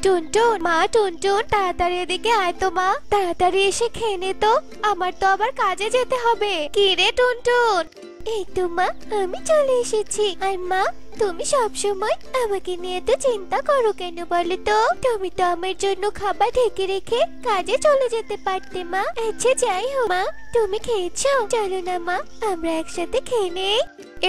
টুনটুন, মা টুনটুন, তাড়াতাড়ি এদিকে আয় তো মা, তাড়াতাড়ি এসে খেয়ে নে তো, আমার তো আবার কাজে যেতে হবে। কি রে টুনটুন? এই তো মা, আমি চলে এসেছি। আর মা, তুমি সব সময় আমাকে নিয়ে তো চিন্তা করো কেন বলো তো? তুমি তো আমার জন্য খাবার ঢেকে রেখে কাজে চলে যেতে পারতে মা। আচ্ছা যাই হোক মা, তুমি খেয়েছো? চলো না মা, আমরা একসাথে খেয়ে নেই।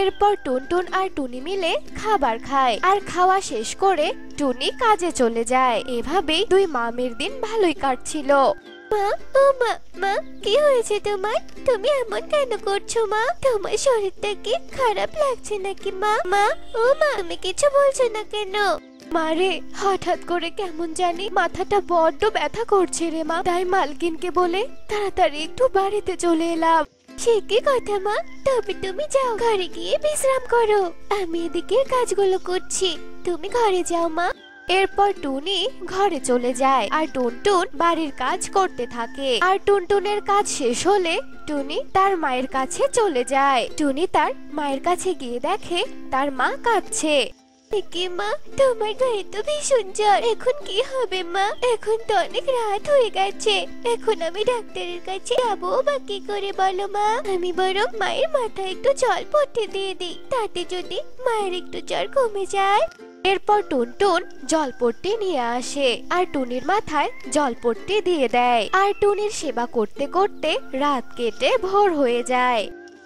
এরপর টুনটুন আর টুনি মিলে খাবার খায়, আর খাওয়া শেষ করে টুনি কাজে চলে যায়। এভাবেই দুই মামের দিন ভালোই কাটছিল। মা, ও মা, মা কি হয়েছে তোমার? তুমি এমন কেন করছো মা? তোমার শরীরটা কি খারাপ লাগছে নাকি মা? মা, ও মা, তুমি কিছু বলছো না কেন? মারে, হঠাৎ করে কেমন জানি মাথাটা বড্ড ব্যথা করছে রে মা, তাই মালকিনকে বলে তাড়াতাড়ি একটু বাড়িতে চলে এলাম। সে কি কথা মা? তবে তুমি যাও, ঘরে গিয়ে বিশ্রাম করো, আমি এদিকে কাজগুলো করছি, তুমি ঘরে যাও মা। এরপর টুনি ঘরে চলে যায় আর টুনটুন বাড়ির কাজ করতে থাকে। আর টুনটুনের কাজ শেষ হলে টুনি তার মায়ের কাছে চলে যায়। টুনি তার মায়ের কাছে গিয়ে দেখে তার মা কাঁদছে। কি মা, তোমার গায়ে তো ভীষণ জ্বর, এখন কি হবে মা? এখন তো অনেক রাত হয়ে গেছে, এখন আমি ডাক্তারের কাছে যাবো বা কি করে বলো মা? আমি বরং মায়ের মাথায় একটু জল পড়তে দিয়ে দিই, তাতে যদি মায়ের একটু জ্বর কমে যায়। এরপর টুনটুন জলপট্টি নিয়ে আসে আর টুনির মাথায় জলপট্টি দিয়ে দেয়। আর টুনির সেবা করতে করতে রাত কেটে ভোর হয়ে যায়।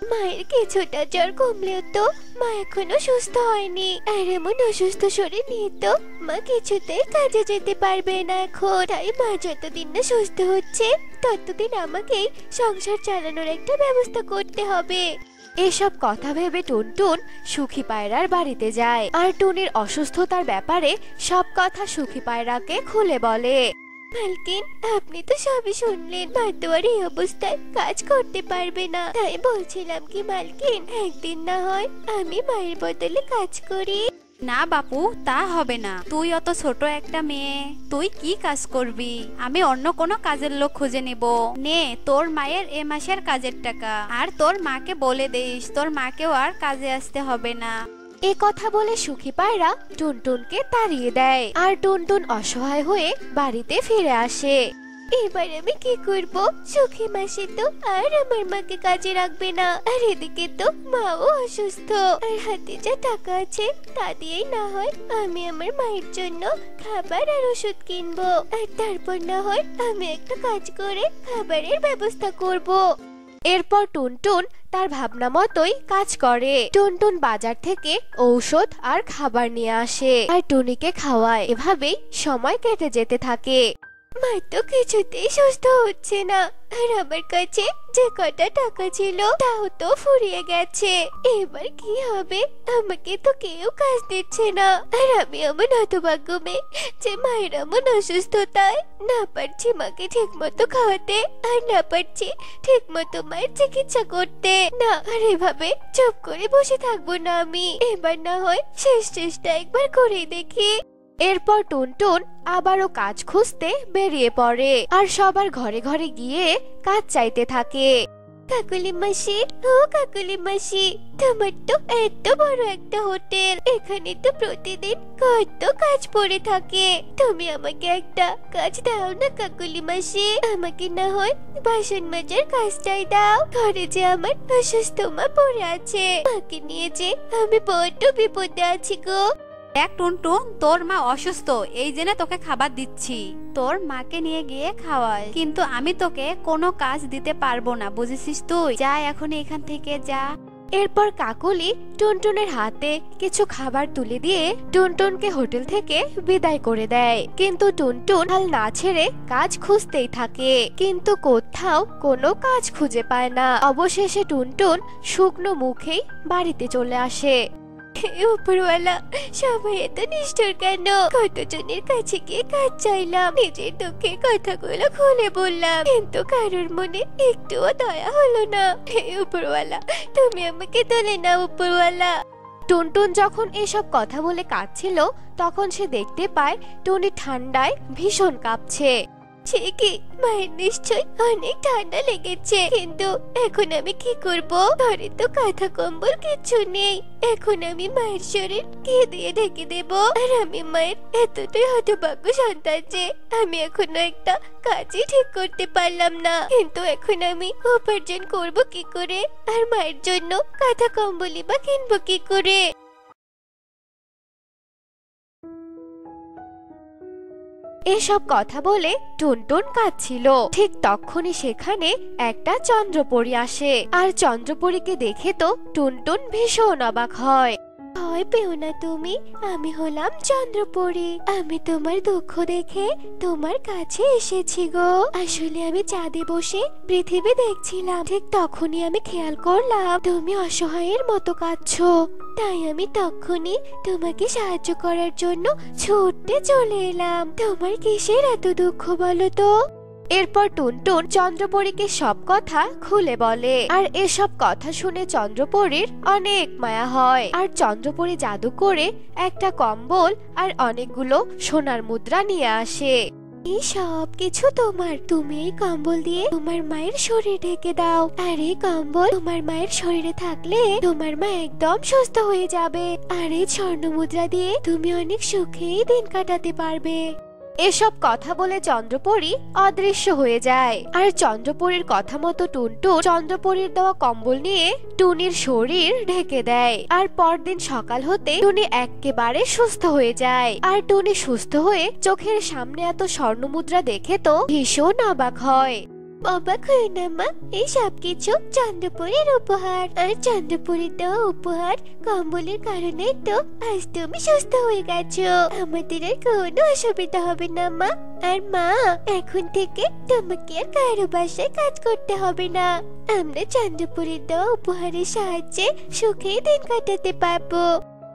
মায়ের কিছুটা জ্বর কমলেও তো মা এখনো সুস্থ হয়নি, আর এমন অসুস্থ শরীর নিয়ে তো মা কিছুতেই কাজে যেতে পারবে না এখন। তাই মা যতদিন না সুস্থ হচ্ছে ততদিন আমাকেই সংসার চালানোর একটা ব্যবস্থা করতে হবে। এসব কথা ভেবে টুনটুন সুখী পায়রার বাড়িতে যায় আর টুনির অসুস্থতার ব্যাপারে সব কথা সুখী পায়রাকে খুলে বলে। মালকিন, আপনি তো সবই শুনলেন, মা তো আর এই অবস্থায় কাজ করতে পারবে না, তাই বলছিলাম কি মালকিন, একদিন না হয় আমি মায়ের বদলে কাজ করি। না বাপু, তা হবে না, তুই অত ছোট একটা মেয়ে, তুই কি কাজ করবি? আমি অন্য কোনো কাজের লোক খুঁজে নিব। নে তোর মায়ের এ মাসের কাজের টাকা, আর তোর মাকে বলে দিস তোর মাকেও আর কাজে আসতে হবে না। এ কথা বলে সুখী পায়রা টুনটুনকে তাড়িয়ে দেয় আর টুনটুন অসহায় হয়ে বাড়িতে ফিরে আসে। এবার আমি কি করব? সুখী মাসি তো আর আমার মাকে কাজে রাখবে না, আর এদিকে তো মাও অসুস্থ, আর হাতে যা টাকা আছে তা দিয়েই না হয় আমি আমার মায়ের জন্য খাবার আর ওষুধ কিনবো, আর তারপর না হয় আমি একটা কাজ করে খাবারের ব্যবস্থা করব। এরপর টুনটুন তার ভাবনা মতোই কাজ করে। টুনটুন বাজার থেকে ঔষধ আর খাবার নিয়ে আসে আর টুনিকে খাওয়ায়। এভাবেই সময় কেটে যেতে থাকে। মা তো কিছুতেই সুস্থ হচ্ছে না, আর আমার কাছে যে কটা টাকা ছিল তাও তো ফুরিয়ে গেছে। এবার কি হবে? আমাকে তো কেউ কাজ দিচ্ছে না, আর আমি এমন হতভাগ্য মেয়ে যে মায়ের এমন অসুস্থতায় না পারছি মাকে ঠিক মতো খাওয়াতে, আর না পারছি ঠিক মতো মায়ের চিকিৎসা করতে। না, আর এভাবে চুপ করে বসে থাকবো না আমি, এবার না হয় শেষ চেষ্টা একবার করে দেখি। এরপর টুনটুন আবারও কাজ খুঁজতে বেরিয়ে পড়ে আর সবার ঘরে ঘরে গিয়ে কাজ চাইতে থাকে। কাকুলি মাসি, ও কাকুলি মাসি, তোমার তো এত বড় একটা হোটেল, এখানে তো প্রতিদিন কত কাজ পড়ে থাকে, তুমি আমাকে একটা কাজ দাও না কাকুলি মাসি? আমাকে না হয় বাসন মাজার কাজটাই দাও, ঘরে যে আমার অসুস্থ মা পড়ে আছে, মাকে নিয়ে যে আমি বড্ড বিপদে আছি গো। দেখ টুনটুন, তোর মা অসুস্থ, এই জন্য তোকে খাবার দিচ্ছি, তোর মাকে নিয়ে গিয়ে খাওয়াই, কিন্তু আমি তোকে কোনো কাজ দিতে পারবো না, বুঝেছিস? তুই যা এখন এখান থেকে যা। এরপর কাকলি টুনটুনের হাতে কিছু খাবার তুলে দিয়ে টুনটুনকে হোটেল থেকে বিদায় করে দেয়। কিন্তু টুনটুন হাল না ছেড়ে কাজ খুঁজতেই থাকে, কিন্তু কোথাও কোনো কাজ খুঁজে পায় না। অবশেষে টুনটুন শুকনো মুখেই বাড়িতে চলে আসে। উপরওয়ালা, সবাই এত নিষ্ঠুর কেন? কতজনের কাছে গিয়ে কাজ চাইলাম, নিজের দুঃখের কথাগুলো খুলে বললাম, কিন্তু কারোর মনে একটুও দয়া হলো না। উপরওয়ালা, তুমি আমাকে তোলে না উপরওয়ালা। টুনটুন যখন এসব কথা বলে কাঁদছিল তখন সে দেখতে পায় টুনি ঠান্ডায় ভীষণ কাঁপছে। ঠিকই, মায়ের নিশ্চয় অনেক ঠান্ডা লেগেছে, কিন্তু এখন আমি কি করব? ঘরে তো কাঁথা কম্বল কিচ্ছু নেই। এখন আমি মায়ের শরীর কি দিয়ে ঢেকে দেব? আর আমি মায়ের এতটাই হতভাগ্য সন্তান যে আমি এখনো একটা কাজই ঠিক করতে পারলাম না। কিন্তু এখন আমি উপার্জন করব কি করে? আর মায়ের জন্য কাঁথা কম্বলই বা কিনবো কি করে? এসব কথা বলে টুনটুন কাঁদছিল। ঠিক তখনই সেখানে একটা চন্দ্রপরী আসে, আর চন্দ্রপরীকে দেখে তো টুনটুন ভীষণ অবাক হয়। ভয় পেও না তুমি, আমি হলাম চন্দ্রপরী। আমি তোমার দুঃখ দেখে তোমার কাছে এসেছি গো। আসলে আমি চাঁদে বসে পৃথিবী দেখছিলাম, ঠিক তখনই আমি খেয়াল করলাম তুমি অসহায়ের মতো কাঁদছো। তাই আমি তখনই তোমাকে সাহায্য করার জন্য ছুটতে চলে এলাম। তোমার কিসের এত দুঃখ বলো তো? এরপর টুনটুন চন্দ্রপরীকে সব কথা খুলে বলে, আর এসব কথা শুনে চন্দ্রপরীর অনেক মায়া হয়। আর চন্দ্রপরী জাদু করে একটা কম্বল আর অনেকগুলো সোনার মুদ্রা নিয়ে আসে। এই সব কিছু তোমার। তুমি এই কম্বল দিয়ে তোমার মায়ের শরীর ঢেকে দাও, আর এই কম্বল তোমার মায়ের শরীরে থাকলে তোমার মা একদম সুস্থ হয়ে যাবে। আর এই স্বর্ণ মুদ্রা দিয়ে তুমি অনেক সুখেই দিন কাটাতে পারবে। এসব কথা বলে চন্দ্রপরী অদৃশ্য হয়ে যায়। আর চন্দ্রপরীর কথা মতো টুনটুন চন্দ্রপরীর দেওয়া কম্বল নিয়ে টুনির শরীর ঢেকে দেয়। আর পরদিন সকাল হতে টুনি একেবারে সুস্থ হয়ে যায়। আর টুনি সুস্থ হয়ে চোখের সামনে এত স্বর্ণমুদ্রা দেখে তো ভীষণ অবাক হয়। অবাক হয়ে না মা, এই সব কিছু চন্দ্রপুরীর উপহার। আর চন্দ্রপুরীর দেওয়া উপহার কম্বলের কারণে তো আজ তুমি সুস্থ হয়ে গেছো। আমাদের আর কোনো অসুবিধা হবে না মা। আর মা, এখন থেকে তোমাকে আর কারো বাসায় কাজ করতে হবে না। আমরা চন্দ্রপুরীর দেওয়া উপহারের সাহায্যে সুখেই দিন কাটাতে পারবো।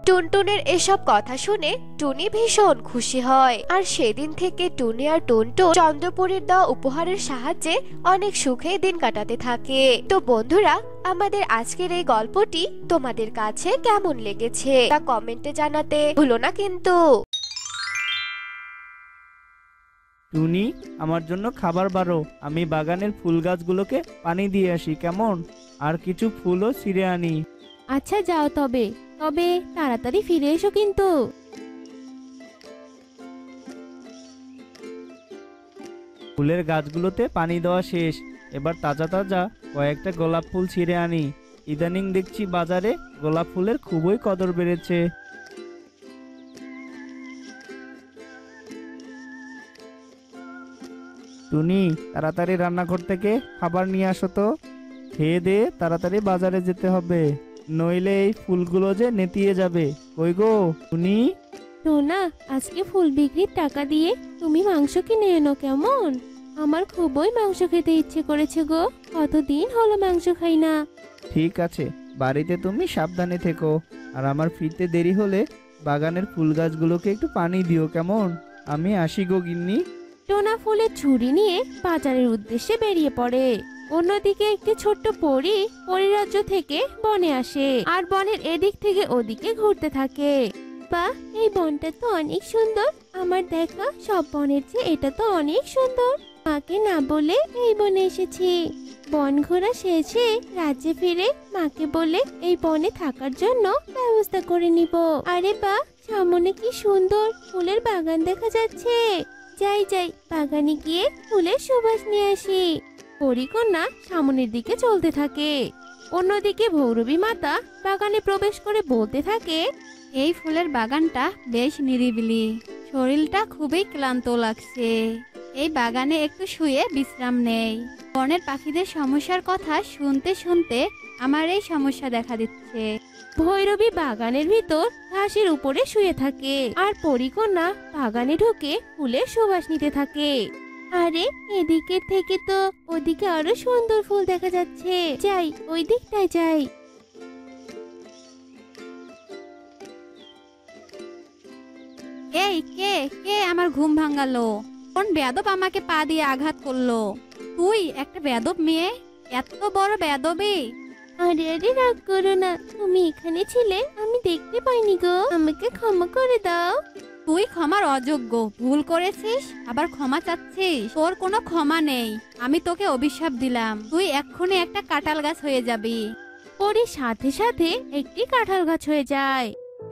টুনটুনের এসব কথা শুনে টুনি ভীষণ খুশি হয়। আর সেদিন থেকে টুনি আর টুনটুন চন্দ্রপুরীর দেওয়া উপহারের সাহায্যে অনেক সুখে দিন কাটাতে থাকে। তো বন্ধুরা, আমাদের আজকের এই গল্পটি তোমাদের কাছে কেমন লেগেছে তা কমেন্টে জানাতে ভুলো না কিন্তু। টুনি, আমার জন্য খাবার বারো। আমি বাগানের ফুল গাছগুলোকে পানি দিয়ে আসি, কেমন? আর কিছু ফুলও ছিঁড়ে আনি। আচ্ছা যাও, তবে তাড়াতাড়ি ফিরে এসো কিন্তু। ফুলের গাছগুলোতে পানি দেওয়া শেষ। এবার তাজা তাজা কয়েকটা গোলাপ ফুল ছিঁড়ে আনি। ইদানিং দেখছি বাজারে গোলাপ ফুলের খুবই কদর বেড়েছে। টুনি, তাড়াতাড়ি রান্নাঘর থেকে খাবার নিয়ে আসো তো। খেয়ে দিয়ে তাড়াতাড়ি বাজারে যেতে হবে, নইলে এই ফুলগুলো যে নেতিয়ে যাবে। কই গো টুনি? টোনা, আজকে ফুল বিক্রির টাকা দিয়ে তুমি মাংস কিনে এনো কেমন? আমার খুবই মাংস খেতে ইচ্ছে করেছে গো। কতদিন হলো মাংস খাই না। ঠিক আছে, বাড়িতে তুমি সাবধানে থেকো। আর আমার ফিরতে দেরি হলে বাগানের ফুল গাছগুলোকে একটু পানি দিও, কেমন? আমি আসি গো গিন্নি। টোনা ফুলের ঝুড়ি নিয়ে বাজারের উদ্দেশ্যে বেরিয়ে পড়ে। অন্যদিকে একটি ছোট্ট পরী পরিরাজ্য থেকে বনে আসে, আর বনের এদিক থেকে ওদিকে ঘুরতে থাকে। বাহ, এই বনটা তো অনেক সুন্দর। আমার দেখা সব বনের চেয়ে এটা তো অনেক সুন্দর। মাকে না বলে এই বনে এসেছি। বন ঘোরা শেষে রাজ্যে ফিরে মাকে বলে এই বনে থাকার জন্য ব্যবস্থা করে নিব। আরে বাহ, সামনে কি সুন্দর ফুলের বাগান দেখা যাচ্ছে। যাই যাই, বাগানে গিয়ে ফুলের সুবাস নিয়ে আসি। পরীকন্যা সামনের দিকে চলতে থাকে। অন্যদিকে ভৈরবী মাতা বাগানে প্রবেশ করে বলতে থাকে, এই ফুলের বাগানটা বেশ নিরিবিলি, শরীরটা খুবই ক্লান্ত লাগছে। এই বাগানে একটু শুয়ে বিশ্রাম নেই। বনের পাখিদের সমস্যার কথা শুনতে শুনতে আমার এই সমস্যা দেখা দিচ্ছে। ভৈরবী বাগানের ভিতর ঘাসের উপরে শুয়ে থাকে, আর পরীকন্যা বাগানে ঢুকে ফুলের সুবাস নিতে থাকে। আরে, এদিকে থেকে তো ওদিকে আরো সুন্দর ফুল দেখা যাচ্ছে। যাই, ওই দিকটায় যাই। এই কে কে আমার ঘুম ভাঙালো? কোন বেয়াদব আমাকে পা দিয়ে আঘাত করলো? তুই একটা বেয়াদব মেয়ে, এত বড় বেয়াদবি! আরে আরে, রাগ করো না। তুমি এখানে ছিলে, আমি দেখতে পাইনি গো। আমাকে ক্ষমা করে দাও। তুই ক্ষমার অযোগ্য, ভুল করেছিস আবার ক্ষমা চাচ্ছিস? তোর কোনো ক্ষমা নেই। আমি তোকে অভিশাপ দিলাম, তুই এক্ষুনি একটা কাঁঠাল গাছ হয়ে যাবি। পরীর সাথে সাথে একটি কাঁঠাল গাছ হয়ে যায়।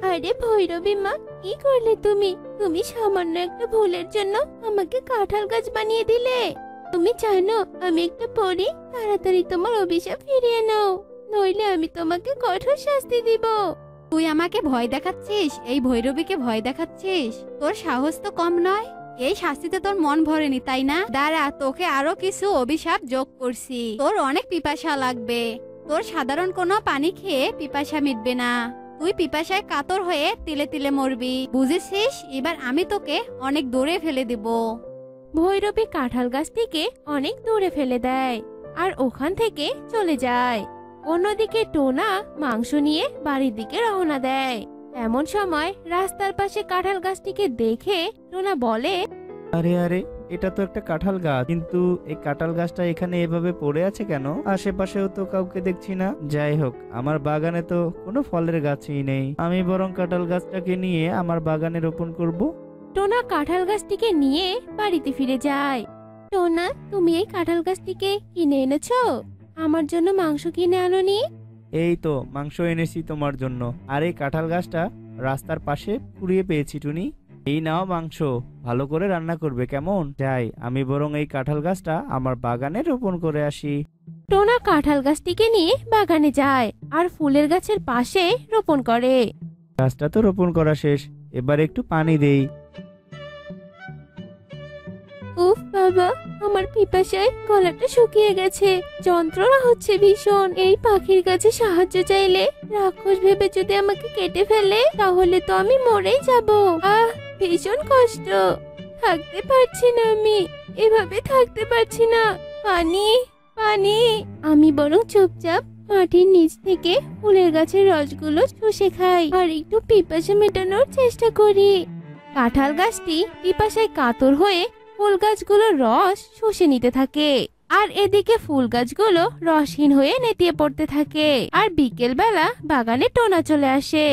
আরে ভৈরবী মা, কি করলে তুমি? তুমি সামান্য একটা ভুলের জন্য আমাকে কাঁঠাল গাছ বানিয়ে দিলে। তুমি জানো আমি একটা পরী, তাড়াতাড়ি তোমার অভিশাপ ফিরিয়ে নাও, নইলে আমি তোমাকে কঠোর শাস্তি দিব। তুই আমাকে ভয় দেখাচ্ছিস? এই ভৈরবীকে ভয় দেখাচ্ছিস? তোর সাহস তো কম নয়। এই শাস্তিতে তোর মন ভরেনি তাই না? দাঁড়া, তোকে আরো কিছু অভিশাপ যোগ করছি। তোর অনেক পিপাসা লাগবে। তোর সাধারণ কোনো পানি খেয়ে পিপাসা মিটবে না। তুই পিপাসায় কাতর হয়ে তিলে তিলে মরবি, বুঝেছিস? এবার আমি তোকে অনেক দূরে ফেলে দিব। ভৈরবী কাঁঠাল গাছটিকে অনেক দূরে ফেলে দেয় আর ওখান থেকে চলে যায়। অন্যদিকে টোনা মাংস নিয়ে বাড়ির দিকে রওনা দেয়। এমন সময় রাস্তার পাশে কাঁঠাল গাছটিকে দেখে টোনা বলে, আরে আরে, এটা তো একটা কাঁঠাল গাছ, কিন্তু এই কাঁঠাল গাছটা এখানে এভাবে পড়ে আছে কেন? আশেপাশেও তো কাউকে দেখছি না। যাই হোক, আমার বাগানে তো কোনো ফলের গাছই নেই, আমি বরং কাঁঠাল গাছটাকে নিয়ে আমার বাগানে রোপণ করব। টোনা কাঁঠাল গাছটিকে নিয়ে বাড়িতে ফিরে যায়। টোনা, তুমি এই কাঁঠাল গাছটিকে কিনে এনেছো? আমার জন্য মাংস কিনে আনোনি? এই তো মাংস এনেছি তোমার জন্য, আর এই কাঁঠাল গাছটা রাস্তার পাশে কুড়িয়ে পেয়েছি টুনি। এই নাও মাংস, ভালো করে রান্না করবে কেমন? যাই, আমি বরং এই কাঁঠাল গাছটা আমার বাগানে রোপণ করে আসি। টোনা কাঁঠাল গাছটিকে নিয়ে বাগানে যায় আর ফুলের গাছের পাশে রোপণ করে। গাছটা তো রোপণ করা শেষ, এবার একটু পানি দেই। উফ বাবা, আমার পিপাসায় গলাটা শুকিয়ে গেছে, যন্ত্রণা হচ্ছে ভীষণ। এই পাখির কাছে সাহায্য চাইলে রাক্ষস ভেবে যদি আমাকে কেটে ফেলে তাহলে তো আমি মরেই যাব। আহ, ভীষণ কষ্ট, থাকতে পারছি না, আমি এভাবে থাকতে পারছি না। পানি, পানি। আমি বরং চুপচাপ মাটির নিচ থেকে ফুলের গাছের রসগুলো চুষে খাই আর একটু পিপাসা মেটানোর চেষ্টা করি। কাঁঠাল গাছটি পিপাসায় কাতর হয়ে ফুল গাছগুলোর রস শুষে নিতে থাকে আর এদিকে ফুল গাছগুলো রসহীন হয়ে নেতিয়ে পড়তে থাকে। আর বিকেল বেলা বাগানে টোনা চলে আসে।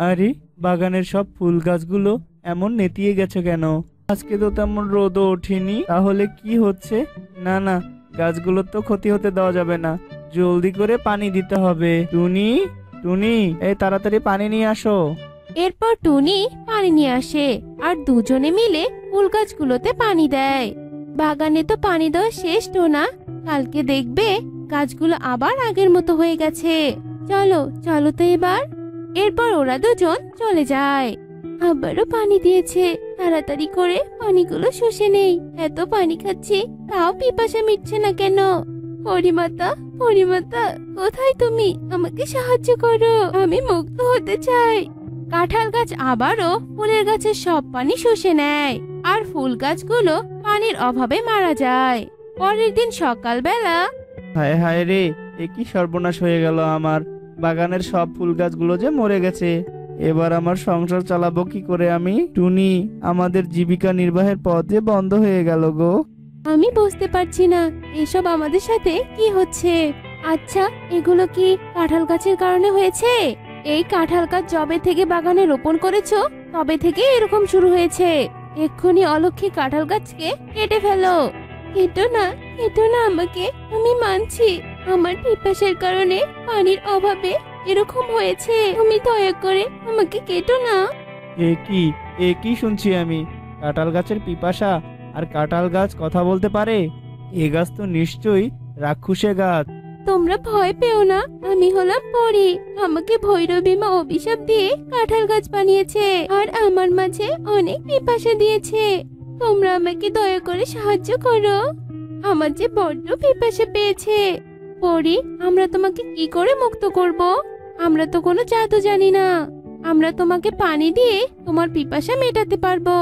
আরে, বাগানের সব ফুল গাছগুলো এমন নেতিয়ে গেছে কেন? আজকে তো তেমন রোদও ওঠেনি, তাহলে কি হচ্ছে? না না, গাছগুলোর তো ক্ষতি হতে দেওয়া যাবে না, জলদি করে পানি দিতে হবে। টুনি, টুনি, এই তাড়াতাড়ি পানি নিয়ে আসো। এরপর টুনি পানি নিয়ে আসে আর দুজনে মিলে ফুল গাছগুলোতে পানি দেয়। বাগানে তো পানি দেওয়া শেষ টোনা, কালকে দেখবে গাছগুলো আবার আগের মতো হয়ে গেছে। চলো চলো তো এবার। এরপর ওরা দুজন চলে যায়। আবারও পানি দিয়েছে, তাড়াতাড়ি করে পানিগুলো শুষে নেই। এত পানি খাচ্ছি তাও পিপাসা মিটছে না কেন? পরিমাতা, পরিমাতা, কোথায় তুমি? আমাকে সাহায্য করো, আমি মুক্ত হতে চাই। কাঁঠাল গাছ আবারও ফুলের গাছের সব পানি শুষে নেয় আর ফুল গাছগুলো পানির অভাবে মারা যায়। পরের দিন সকালবেলা হায় হায় রে, এ কি সর্বনাশ হয়ে গেল আমার! বাগানের সব ফুল গাছগুলো যে মরে গেছে, এবার আমার সংসার চালাবো কি করে আমি? টুনি, আমাদের জীবিকা নির্বাহের পথ যে বন্ধ হয়ে গেল গো। আমি বুঝতে পারছি না এসব আমাদের সাথে কি হচ্ছে। আচ্ছা, এগুলো কি কাঁঠাল গাছের কারণে হয়েছে? এই কাঁঠাল গাছ যবে থেকে বাগানে রোপণ করেছো তবে থেকে এরকম শুরু হয়েছে। এক্ষুনি অলক্ষী কাঁঠাল গাছকে কেটে ফেলো। কেটো না, কেটো না আমাকে, আমি মানছি আমার পিপাসার কারণে পানির অভাবে এরকম হয়েছে। তুমি দয়া করে আমাকে কেটো না। এ কি শুনছি আমি? কাঁঠাল গাছের পিপাসা? আর কাঁঠাল গাছ কথা বলতে পারে? এ গাছ তো নিশ্চয়ই রাক্ষসে গাছ। তোমরা ভয় পেও না, আমি হলাম পরী। আমাকে ভৈরবী মা অভিশাপ দিয়ে কাঁঠাল গাছ বানিয়েছে আর আমার মাঝে অনেক পিপাসা দিয়েছে। তোমরা আমাকে দয়া করে সাহায্য করো, আমার যে বড্ড পিপাসা পেয়েছে। পরী, আমরা তোমাকে কি করে মুক্ত করব? আমরা তো কোনো জাদু জানি না। আমরা তোমাকে পানি দিয়ে তোমার পিপাসা মেটাতে পারবো।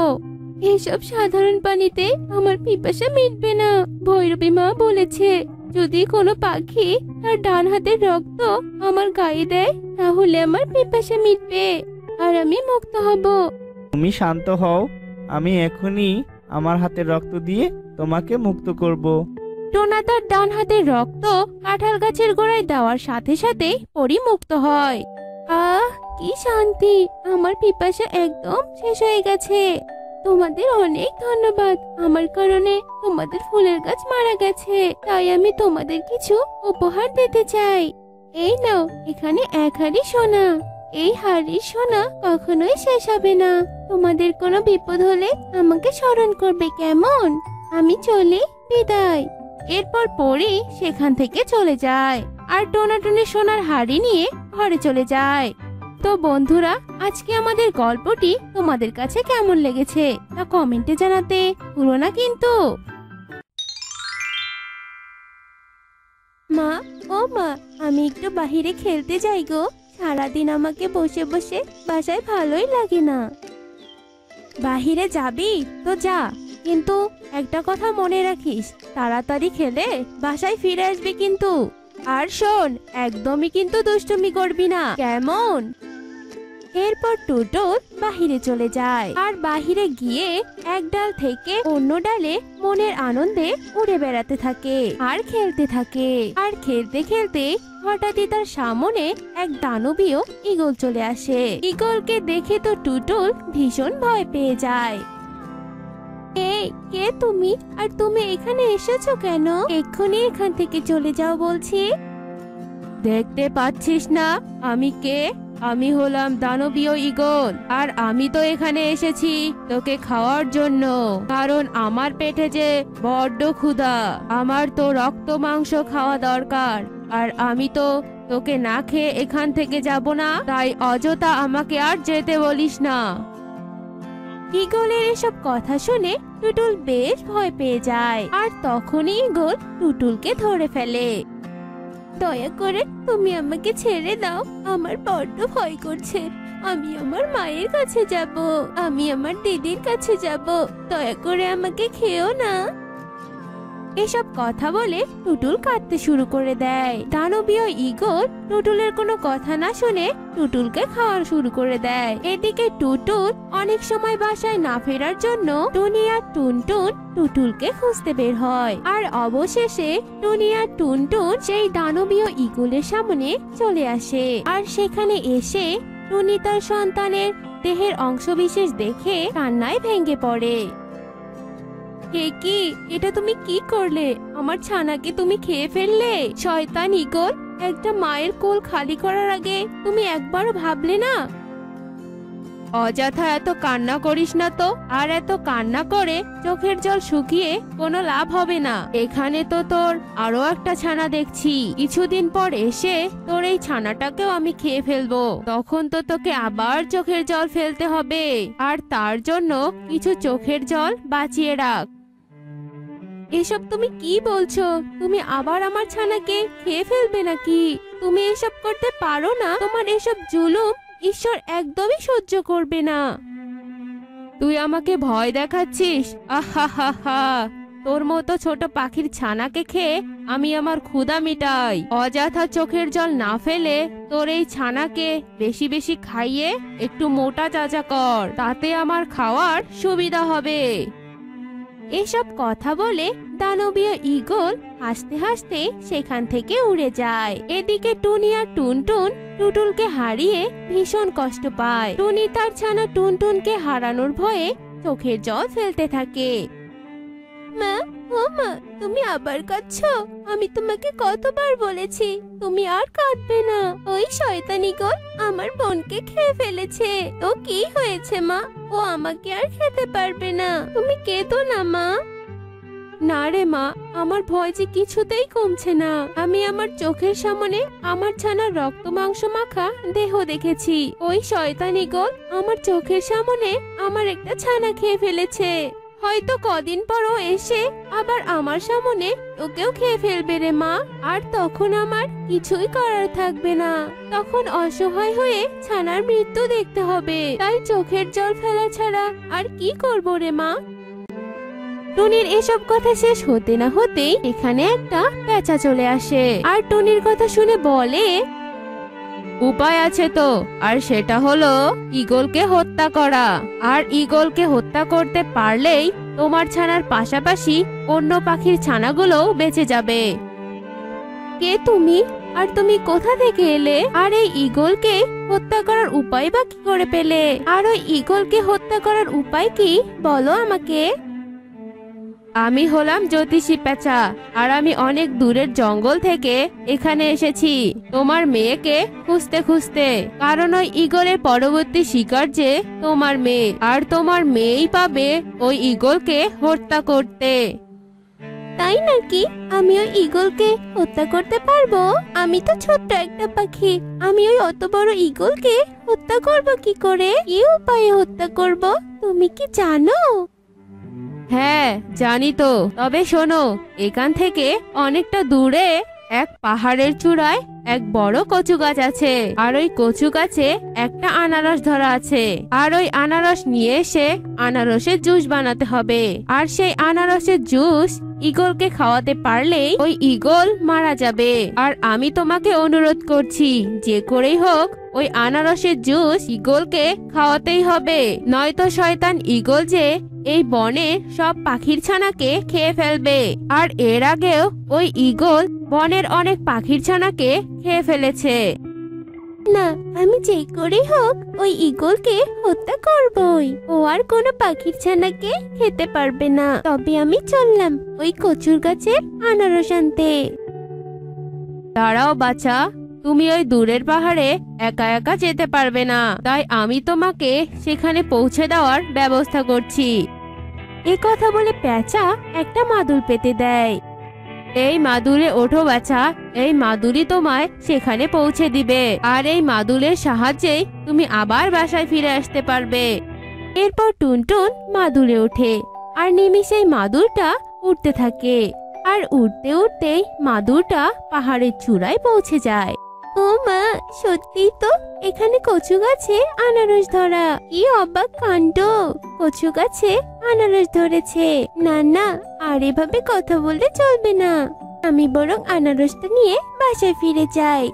এইসব সাধারণ পানিতে আমার পিপাসা মিটবে না। ভৈরবী মা বলেছে যদি কোনো পাখি তার ডান হাতের রক্ত আমার গায়ে দেয় তাহলে আমার পিপাসা মিটবে আর আমি মুক্ত হব। তুমি শান্ত হও, আমি এখনই আমার হাতের রক্ত দিয়ে তোমাকে মুক্ত করব। টোনা তার ডান হাতের রক্ত কাঁঠাল গাছের গোড়ায় দেওয়ার সাথে সাথে পরী মুক্ত হয়। আহ, কি শান্তি, আমার পিপাসা একদম শেষ হয়ে গেছে। তোমাদের অনেক ধন্যবাদ, আমার কারণে তোমাদের ফুলের গাছ মারা গেছে, তাই আমি তোমাদের কিছু উপহার দিতে চাই। এই নাও, এখানে 1 হাঁড়ি সোনা। এই হাঁড়ির সোনা কখনোই শেষ হবে না। তোমাদের কোনো বিপদ হলে আমাকে স্মরণ করবে, কেমন? আমি চলি, বিদায়। এরপর পরি সেখান থেকে চলে যায় আর টোনাটুনি সোনার হাড়ি নিয়ে ঘরে চলে যায়। তো বন্ধুরা, আজকে আমাদের গল্পটি তোমাদের কাছে কেমন লেগেছে তা কমেন্টে জানাতে ভুলো না কিন্তু। মা, ও মা, আমি একটু বাহিরে খেলতে যাই গো। সারাদিন আমাকে বসে বসে বাসায় ভালোই লাগে না। বাহিরে যাবি তো যা, কিন্তু একটা কথা মনে রাখিস, তাড়াতাড়ি খেলে বাসায় ফিরে আসবি কিন্তু। আর শোন, একদমই কিন্তু দুষ্টুমি করবি না, কেমন? এরপর টুটুল বাহিরে চলে যায় আর বাহিরে গিয়ে এক ডাল থেকে অন্য ডালে মনের আনন্দে উড়ে বেড়াতে থাকে আর খেলতে থাকে। আর খেলতে খেলতে হঠাৎই তার সামনে এক দানবীয় ঈগল চলে আসে। ঈগলকে দেখে তো টুটুল ভীষণ ভয় পেয়ে যায়। এই, কে তুমি? আর তুমি এখানে এসেছো কেন? এক্ষুনি এখান থেকে চলে যাও বলছি। দেখতে পাচ্ছিস না আমি কে? আমি হলাম দানবীয় ঈগল, আর আমি তো এখানে এসেছি তোকে খাওয়ার জন্য, কারণ আমার পেটে যে বড্ড ক্ষুধা। আমার তো রক্ত মাংস খাওয়া দরকার, আর আমি তো তোকে না খেয়ে এখান থেকে যাব না, তাই অযথা আমাকে আর যেতে বলিস না। ঈগলের এসব কথা শুনে টুটুল বেশ ভয় পেয়ে যায় আর তখনই ঈগল টুটুলকে ধরে ফেলে। দয়া করে তুমি আমাকে ছেড়ে দাও, আমার বড্ড ভয় করছে। আমি আমার মায়ের কাছে যাব, আমি আমার দিদির কাছে যাব, দয়া করে আমাকে খেও না। এসব কথা বলে টুটুল কাঁদতে শুরু করে দেয়। দানবীয় ঈগল টুটুলের কোনো কথা না শুনে টুটুলকে খাওয়া শুরু করে দেয়। এদিকে টুটুল অনেক সময় বাসায় না ফেরার জন্য টুনি আর টুনটুন টুটুলকে খুঁজতে বের হয়। আর অবশেষে টুনি আর টুনটুন সেই দানবীয় ঈগলের সামনে চলে আসে। আর সেখানে এসে টুনি তার সন্তানের দেহের অংশবিশেষ দেখে কান্নায় ভেঙে পড়ে। হে কি, এটা তুমি কি করলে? আমার ছানাকে তুমি খেয়ে ফেললে? শয়তান ঈগল, একটা মায়ের কোল খালি করার আগে তুমি একবারও ভাবলে না? অযথা এত কান্না করিস না তো, আর এত কান্না করে চোখের জল শুকিয়ে কোনো লাভ হবে না। এখানে তো তোর আরো একটা ছানা দেখছি, কিছুদিন পর এসে তোর এই ছানাটাকেও আমি খেয়ে ফেলবো। তখন তো তোকে আবার চোখের জল ফেলতে হবে, আর তার জন্য কিছু চোখের জল বাঁচিয়ে রাখ। এসব তুমি কি বলছো? তুমি আবার আমার ছানাকে খেয়ে ফেলবে নাকি? তুমি এসব করতে পারো না। তোমার এসব জুলুম ঈশ্বর একদমই সহ্য করবে না। তুই আমাকে ভয় দেখাচ্ছিস? আহা হা হা, তোর মতো ছোট পাখির ছানাকে খেয়ে আমি আমার ক্ষুধা মিটাই। অযথা চোখের জল না ফেলে তোর এই ছানাকে বেশি বেশি খাইয়ে একটু মোটা তাজা কর, তাতে আমার খাওয়ার সুবিধা হবে। এসব কথা বলে দানবীয় ঈগল হাসতে হাসতে সেখান থেকে উড়ে যায়। এদিকে টুনি আর টুনটুন টুটুলকে হারিয়ে ভীষণ কষ্ট পায়। টুনি তার ছানা টুনটুনকে হারানোর ভয়ে চোখের জল ফেলতে থাকে। মা, ও মা, তুমি আবার কাঁদছো? আমি তোমাকে কতবার বলেছি তুমি আর কাঁদবে না। ওই শয়তান ঈগল আমার বোনকে খেয়ে ফেলেছে। তো কি হয়েছে মা? ও আমাকে আর খেতে পারবে না। তুমি কেঁদো না মা। না রে মা, আমার ভয় যে কিছুতেই কমছে না। আমি আমার চোখের সামনে আমার ছানার রক্ত মাংস মাখা দেহ দেখেছি। ওই শয়তান ঈগল আমার চোখের সামনে আমার একটা ছানা খেয়ে ফেলেছে। হয়তো কদিন পরও এসে আবার আমার সামনে ওকেও খেয়ে ফেলবে রে মা। আর তখন আমার কিছুই করার থাকবে না। তখন অসহায় হয়ে ছানার মৃত্যু দেখতে হবে। তাই চোখের জল ফেলা ছাড়া আর কি করব রে মা? টুনির এসব কথা শেষ হতে না হতেই এখানে একটা পেঁচা চলে আসে আর টুনির কথা শুনে বলে, উপায় আছে তো, আর সেটা হলো ঈগলকে হত্যা করা। আর ঈগলকে হত্যা করতে পারলেই তোমার ছানার পাশাপাশি অন্য পাখির ছানাগুলোও বেঁচে যাবে। কে তুমি? আর তুমি কোথা থেকে এলে? আর এই ঈগলকে হত্যা করার উপায় বা কি করে পেলে? আর ওই ঈগলকে হত্যা করার উপায় কি বলো আমাকে। আমি হলাম জ্যোতিষী পেঁচা, আর আমি অনেক দূরের জঙ্গল থেকে এখানে এসেছি তোমার মেয়েকে খুঁজতে খুঁজতে। কারণ ওই ঈগলের পরবর্তী শিকার যে তোমার মেয়ে, আর তোমার মেয়েই পাবে ওই ঈগলকে হত্যা করতে। তাই নাকি? আমি ওই ঈগলকে হত্যা করতে পারবো? আমি তো ছোট্ট একটা পাখি, আমি ওই অত বড় ঈগলকে হত্যা করব কি করে? কি উপায়ে হত্যা করব তুমি কি জানো? হ্যাঁ জানি তো, তবে শোনো, এখান থেকে অনেকটা দূরে এক পাহাড়ের চূড়ায় এক বড় কচু গাছ আছে, আর ওই কচু গাছে একটা আনারস ধরা আছে। আর ওই আনারস নিয়ে এসে আনারসের জুস বানাতে হবে, আর সেই আনারসের জুস ঈগলকে খাওয়াতে পারলেই ওই ঈগল মারা যাবে। আর আমি তোমাকে অনুরোধ করছি, যে করেই হোক ওই আনারসের জুস ঈগলকে খাওয়াতেই হবে, নয়তো শয়তান ঈগল যে এই বনে সব পাখির ছানাকে খেয়ে ফেলবে। আর এর আগেও ওই ঈগল বনের অনেক পাখির ছানাকে খেয়ে ফেলেছে। না, আমি যে করেই হোক ওই ঈগলকে হত্যা করবই। ও আর কোনো পাখির ছানাকে খেতে পারবে না। তবে আমি চললাম ওই কচুর গাছের আনারস আনতে। দাঁড়াও বাছা, তুমি ওই দূরের পাহাড়ে একা একা যেতে পারবে না, তাই আমি তোমাকে সেখানে পৌঁছে দেওয়ার ব্যবস্থা করছি। এ কথা বলে পেঁচা একটা মাদুর পেতে দেয়। এই মাদুরে ওঠো বাছা, এই মাদুরই তোমায় সেখানে পৌঁছে দিবে, আর এই মাদুরের সাহায্যেই তুমি আবার বাসায় ফিরে আসতে পারবে। এরপর টুনটুন মাদুরে ওঠে, আর নিমিষেই মাদুরটা উঠতে থাকে। আর উঠতে উঠতেই মাদুরটা পাহাড়ের চূড়ায় পৌঁছে যায়। ও মা, সত্যি তো এখানে কচু গাছে আনারস ধরা। কি অবাক কাণ্ড! কচু গাছে আনারস ধরেছে। না না, আর এভাবে কথা বললে চলবে না। আমি বরং আনারসটা নিয়ে বাসায় ফিরে যাই।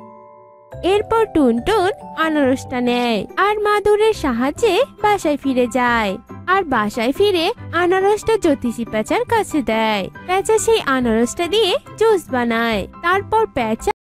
এরপর টুনটুন আনারসটা নেয় আর মাদুরের সাহায্যে বাসায় ফিরে যায়। আর বাসায় ফিরে আনারসটা জ্যোতিষী পেঁচার কাছে দেয়। পেঁচা সেই আনারসটা দিয়ে জুস বানায়। তারপর পেঁচা